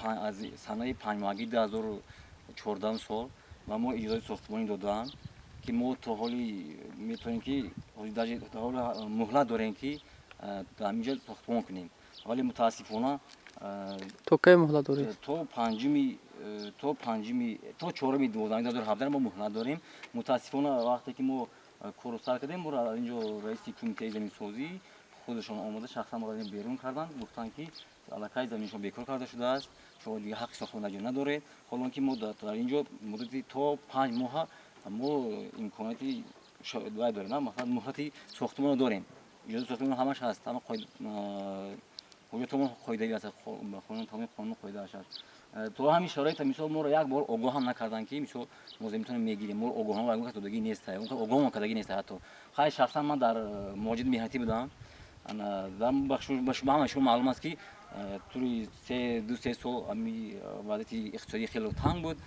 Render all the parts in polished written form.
از سنه 5 ماهگی 2014 سال و ما اجازه ساختمانی دادن که ما تا حالی میتونیم که تا حال مهلت داریم که در اینجا ساختمان کنیم ولی متاسفانه تو کی مهلت داری؟ تا چهارمی 2017 ما مهلت داریم. متاسفانه وقتی که ما کارو سر کردیم ما اینجا رئیس کمیته زمین سازی خودشون آمده شخصا ما را بیرون کردن گفتن که علاقه زمینشون بیکار کرده شده است شما دیگه حق ساختمان اینجا نداره. حالا که ما در اینجا مدتی تا 5 ماه ما امکاناتی باید داریم مثلا مهلتی ساختمان داریم اجازه ساختمان همش هست اما حجتمون قاعده است قانون تمام قانون قاعده است تو همین شرایط مثال ما را یک بار آگاه هم نکردن که مثال ما میتونیم میگیریم ما آگاه هم وقت دادگی نیست اون آگاه هم کدگی نیست حتی خیلی شخصا من در موجود مهنتی بودم انا دام به شما هم معلوم است که توی 2-3 سال امی وضعیت اقتصادی خیلی تنگ بود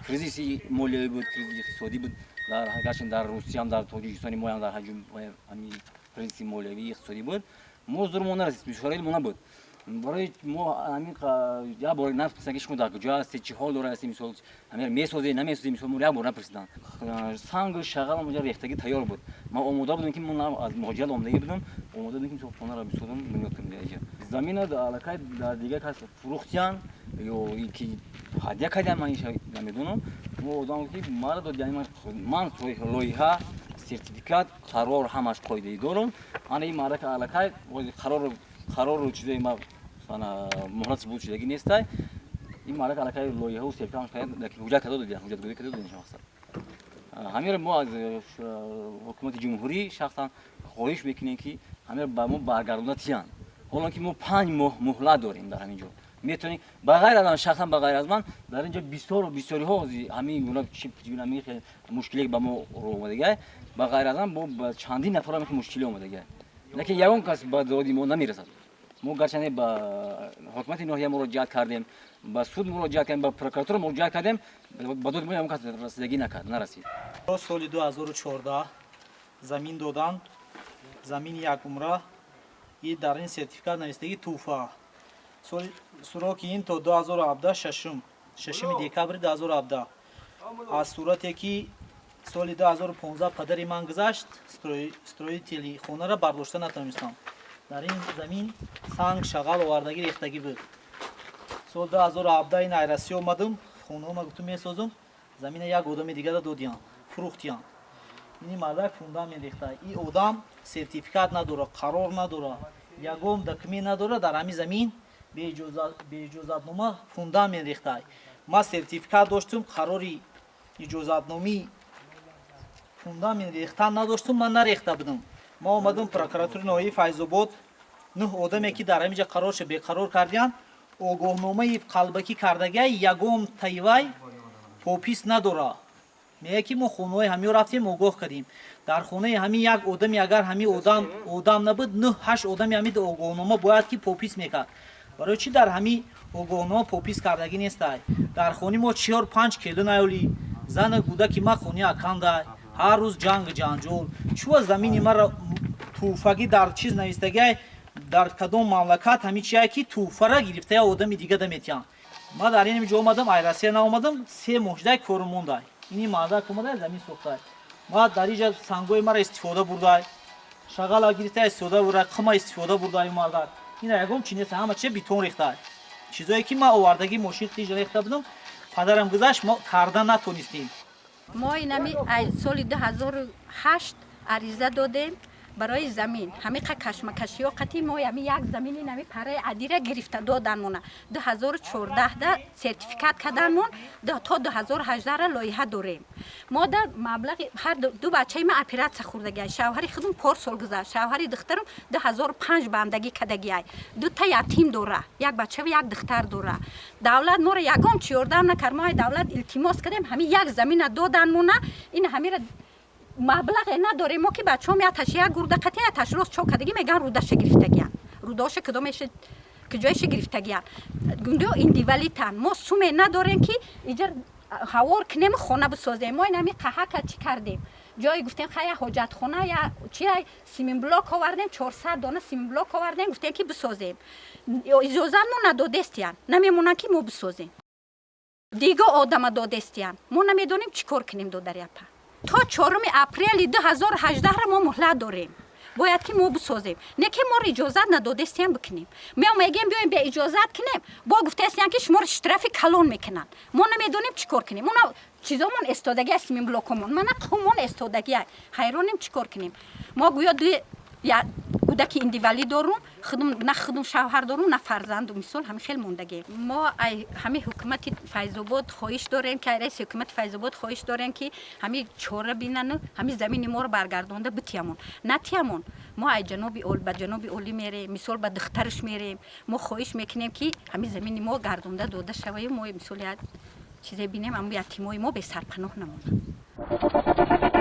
کریزیس مالی بود کریزیس اقتصادی بود در هرچند در روسیه هم در تاجیکستان ما هم در حجم امی کریزیس مالی اقتصادی بود ما زورمون نرسید مشکلی ما نبود برای ما همین یا بار نپرسیدن که شما در کجا هستی چه حال داره هستی مثلا همین میسازی نمیسازی مثلا ما یا بار نپرسیدن سنگ شغال ما ریختگی تیار بود ما آماده بودیم که ما از مهاجرت آمدگی بودیم آماده بودیم که خونه را بسازیم بنیاد کنیم اینجا زمین در علاقه در دیگه کس فروختیان یا اینکه هدیه کردن من نمیدونم ما آدم که مرد یعنی من توی لایحه سرتیفیکات قرار همش قاعده دارم انا این مرد علاقه قرار چیزی ما مثلا مهلت بود چیزی نیست این مرد علاقه لایحه و سرتیفیکات که حجت داده حجت گذاری کرده این شخص همین ما از حکومت جمهوری شخصا خواهش میکنیم که همین با ما برگردوندن حالا که ما 5 ماه مهلت داریم در همینجا میتونیم بغیر از شخصا بغیر از من در اینجا بسیاری ها همین گونه همین مشکلی با ما رو اومده بغیر از من با چندین نفر هم مشکلی اومده نه که یگان کس با دادی ما نمیرسد ما گرچه با حکومت ناحیه مراجعت کردیم با سود مراجعت کردیم با پروکراتور مراجعت کردیم با داد ما کس رسیدگی نرسید سال 2014 زمین دادن زمین یک عمره این در این سرتیفیکات نوشتگی توفا سوراخ این تا 2017 ششم دکبر 2017 از صورتی که سال 2015 پدر من گذشت استروی خونه را برداشته نتونستم در این زمین سنگ شغال آوردگی ریختگی بود سال 2017 این ایرسی اومدم خونه ما گفتم میسازم زمین یک آدم دیگه دادیان فروختیان این مرد فوندامنت ریخته این آدم سرتیفیکات نداره قرار نداره یگم دکمه نداره در همین زمین به اجازت نامه فوندامنت ریخته ما سرتیفیکات داشتم قراری اجازت نامه فوندامنت ریختن نداشتم من نریخته بودم ما اومدم پروکراتور ناحیه فیض آباد نه آدمی که در همینجا قرار شه بیقرار کردیان آگاهنامه قلبکی کردگی یگم تایوای پاپیس نداره میگه که ما خونه همین رفتیم آگاه کردیم در خونه همین یک آدمی اگر همین آدم نبود نه 8 آدمی همین آگاهنامه باید که پاپیس میکرد برای چی در همین آگاهنامه پاپیس کردگی نیست در خونه ما 4-5 کیلو نیولی زن گوده که ما خونه اکنده هر روز جنجال چو زمین ما توفگی در چیز نوشتگی در کدام مملکت همین چیه که توفه را گرفته آدمی دیگه دمیتیان ما در این جا اومدم ایرسی اومدم 3 مهجده کار مونده اینی ماده کومده زمین سوخته ما در اینجا سنگای ما را استفاده برده شغال گرفته استفاده برده قم استفاده برده این ماده اینا یگم چی نیست همه چه بیتون ریخته چیزایی که ما آوردگی ماشین تیج ریخته بودم پدرم گذشت ما کردن نتونستیم ما اینمی سال 2008 عریضه دادیم برای زمین همین کشمکشی ها قطعی ما یک زمینی نمی پره عدیره گرفته دادنمونه 2014 ده سرتیفیکات کردنمون تا 2018 را لایحه داریم ما در مبلغ هر دو بچه ما اپراتسیا خوردگی شوهری خودم پارسال گذشت شوهری دخترم 2005 بندگی کردگی دو تا یتیم داره یک بچه و یک دختر داره دولت ما را یگام چیوردم نکرد ما دولت التماس کردیم همین یک زمین دادنمونه این همین مبلغ نداره ما که بچه‌ها میاتش یک گرده قطعی اتش روز چوک کدگی میگن رودش گرفتگیان روداش کدومش که جایش گرفتگیان گنده ایندیوالیتن ما سوم نداریم که ایجا هوار کنیم خونه بسازیم ما اینمی قحق چی کردیم جایی گفتیم خیلی حاجتخانه یا چی سیمین بلاک آوردیم 400 دانه سیمین بلاک آوردیم گفتیم که بسازیم اجازه ما ندادستیان نمیمونن که ما بسازیم دیگه آدم دادستیان ما نمیدونیم چیکار کنیم دو در یپا تا 4 اپریل 2018 ما مهلت داریم باید که ما بسازیم نه که ما اجازه ندادستیم بکنیم ما میگیم بیایم به اجازه کنیم با گفته استیان که شما اشتراف کلان میکنن ما نمیدونیم چیکار کنیم اونا چیزامون استادگی است من بلاکمون من قومون استادگی حیرانیم چیکار کنیم ما گویا یا کودک اندیوالی دارم خودم نه خودم شوهر دارم نه فرزند مثال همین خیلی موندگی ما همین حکومت فیض آباد خواهش داریم که رئیس حکومت فیض آباد خواهش داریم که همین چاره بینن همین زمین ما رو برگردونده بتیمون نتیمون ما ای جنوبی اول به جنوبی اولی میریم مثال به دخترش میریم ما خواهش میکنیم که همین زمین ما گردونده داده شوی ما مثال چیزی بینیم اما یتیمای ما به سرپناه نمونه